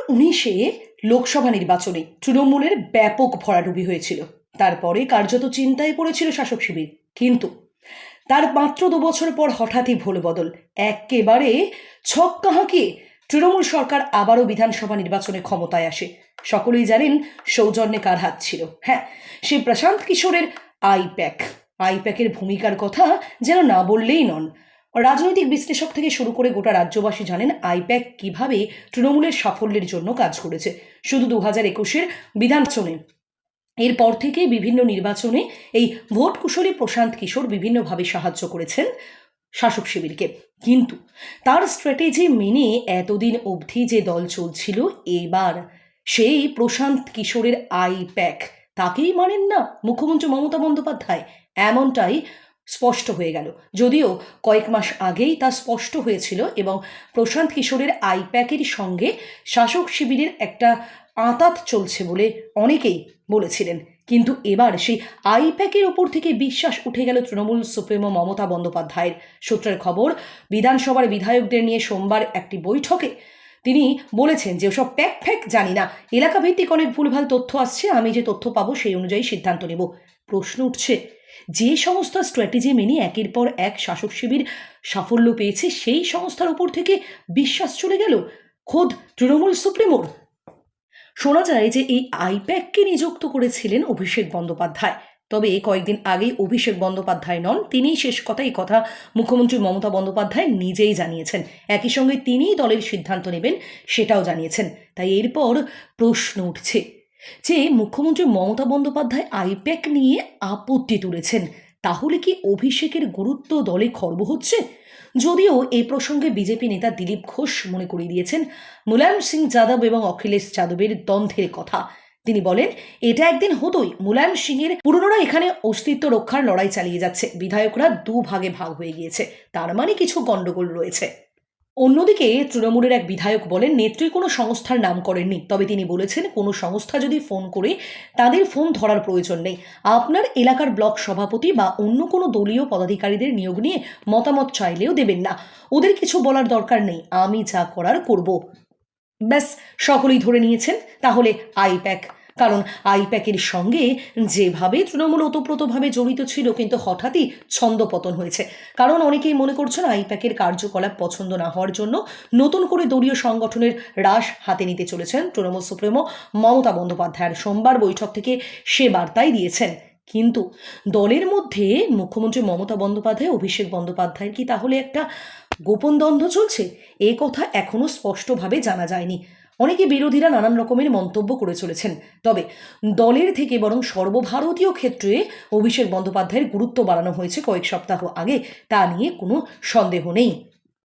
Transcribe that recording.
2019-এ লোকসভা নির্বাচনে তৃণমূলের ব্যাপক ভরাডুবি হয়েছিল। তারপরে কার্যত চিন্তায় পড়েছিল শাসক শিবির। কিন্তু তার মাত্র 2 বছর পর হঠাৎই ভোল বদল। একেবারে ছক্কা হাঁকিয়ে তৃণমূল সরকার আবারও বিধানসভা নির্বাচনে ক্ষমতায় আসে। সকলেই জানেন সৌজন্যে কার হাত ছিল। হ্যাঁ, সেই প্রশান্ত কিশোরের আইপ্যাকের ভূমিকার কথা যেন না বললেই নন। রাজনৈতিক বিশ্লেষক থেকে শুরু করে গোটা রাজ্যবাসী জানেন আইপ্যাক কিভাবে তৃণমূলের সাফল্যের জন্য কাজ করেছে। শুধু 2021-এর বিধানসভায় এরপর থেকে বিভিন্ন নির্বাচনে এই ভোট কুশলী প্রশান্ত কিশোর বিভিন্নভাবে সাহায্য করেছেন শাসক শিবিরকে। কিন্তু তার স্ট্র্যাটেজি মেনে এতদিন অবধি যে দল চলছিল, এবার সেই প্রশান্ত কিশোরের আইপ্যাক তাকেই মানেন না মুখ্যমন্ত্রী মমতা বন্দ্যোপাধ্যায়, এমনটাই স্পষ্ট হয়ে গেল। যদিও কয়েক মাস আগেই তা স্পষ্ট হয়েছিল এবং প্রশান্ত কিশোরের আইপ্যাকের সঙ্গে শাসক শিবিরের একটা আঁতাত চলছে বলে অনেকেই বলেছিলেন। কিন্তু এবার সেই আইপ্যাকের ওপর থেকে বিশ্বাস উঠে গেল তৃণমূল সুপ্রিমো মমতা বন্দ্যোপাধ্যায়ের। সূত্রের খবর, বিধানসভার বিধায়কদের নিয়ে সোমবার একটি বৈঠকে তিনি বলেছেন যে ওসব প্যাক জানি না, এলাকাভিত্তিক অনেক ভুলভাল তথ্য আসছে, আমি যে তথ্য পাবো সেই অনুযায়ী সিদ্ধান্ত নেব। প্রশ্ন উঠছে, যে সংস্থা স্ট্র্যাটেজি মেনে একের পর এক শাসক শিবির সাফল্য পেয়েছে, সেই সংস্থার উপর থেকে বিশ্বাস চলে গেল খোদ তৃণমূল সুপ্রিমোর। শোনা যায় যে এই আইপ্যাককে নিযুক্ত করেছিলেন অভিষেক বন্দ্যোপাধ্যায়। তবে কয়েকদিন আগেই অভিষেক বন্দ্যোপাধ্যায় নন, তিনিই শেষ কথা, এই কথা মুখ্যমন্ত্রী মমতা বন্দ্যোপাধ্যায় নিজেই জানিয়েছেন। একই সঙ্গে তিনিই দলের সিদ্ধান্ত নেবেন সেটাও জানিয়েছেন। তাই এরপর প্রশ্ন উঠছে যে মুখ্যমন্ত্রী মমতা বন্দ্যোপাধ্যায় আইপ্যাক নিয়ে আপত্তি তুলেছেন, তাহলে কি অভিষেকের গুরুত্ব দলে খর্ব হচ্ছে? যদিও এই প্রসঙ্গে বিজেপি নেতা দিলীপ ঘোষ মনে করিয়ে দিয়েছেন মুলায়ম সিং যাদব এবং অখিলেশ যাদবের দ্বন্দ্বের কথা। তিনি বলেন, এটা একদিন হতোই। মুলায়ম সিংয়ের পুরনোরা এখানে অস্তিত্ব রক্ষার লড়াই চালিয়ে যাচ্ছে, বিধায়করা 2 ভাগে ভাগ হয়ে গিয়েছে, তার মানে কিছু গন্ডগোল রয়েছে। অন্যদিকে তৃণমূলের এক বিধায়ক বলেন, নেত্রী কোনো সংস্থার নাম করেননি, তবে তিনি বলেছেন কোনো সংস্থা যদি ফোন করে তাদের ফোন ধরার প্রয়োজন নেই। আপনার এলাকার ব্লক সভাপতি বা অন্য কোনো দলীয় পদাধিকারীদের নিয়োগ নিয়ে মতামত চাইলেও দেবেন না, ওদের কিছু বলার দরকার নেই, আমি যা করার করব। ব্যাস, সকলেই ধরে নিয়েছেন তাহলে আইপ্যাক। কারণ আইপ্যাকের সঙ্গে যেভাবে তৃণমূল ওতপ্রোতভাবে জড়িত ছিল, কিন্তু হঠাৎই ছন্দপতন হয়েছে। কারণ অনেকেই মনে করছেন আইপ্যাকের কার্যকলাপ পছন্দ না হওয়ার জন্য নতুন করে দলীয় সংগঠনের রাশ হাতে নিতে চলেছেন তৃণমূল সুপ্রিমো মমতা বন্দ্যোপাধ্যায়ের। সোমবার বৈঠক থেকে সে বার্তাই দিয়েছেন। কিন্তু দলের মধ্যে মুখ্যমন্ত্রী মমতা বন্দ্যোপাধ্যায় অভিষেক বন্দ্যোপাধ্যায়ের কি তাহলে একটা গোপন দ্বন্দ্ব চলছে? এ কথা এখনও স্পষ্টভাবে জানা যায়নি। অনেকে বিরোধীরা নানান রকমের মন্তব্য করে চলেছেন। তবে দলের থেকে বরং সর্বভারতীয় ক্ষেত্রে অভিষেক বন্দ্যোপাধ্যায়ের গুরুত্ব বাড়ানো হয়েছে কয়েক সপ্তাহ আগে, তা নিয়ে কোনো সন্দেহ নেই।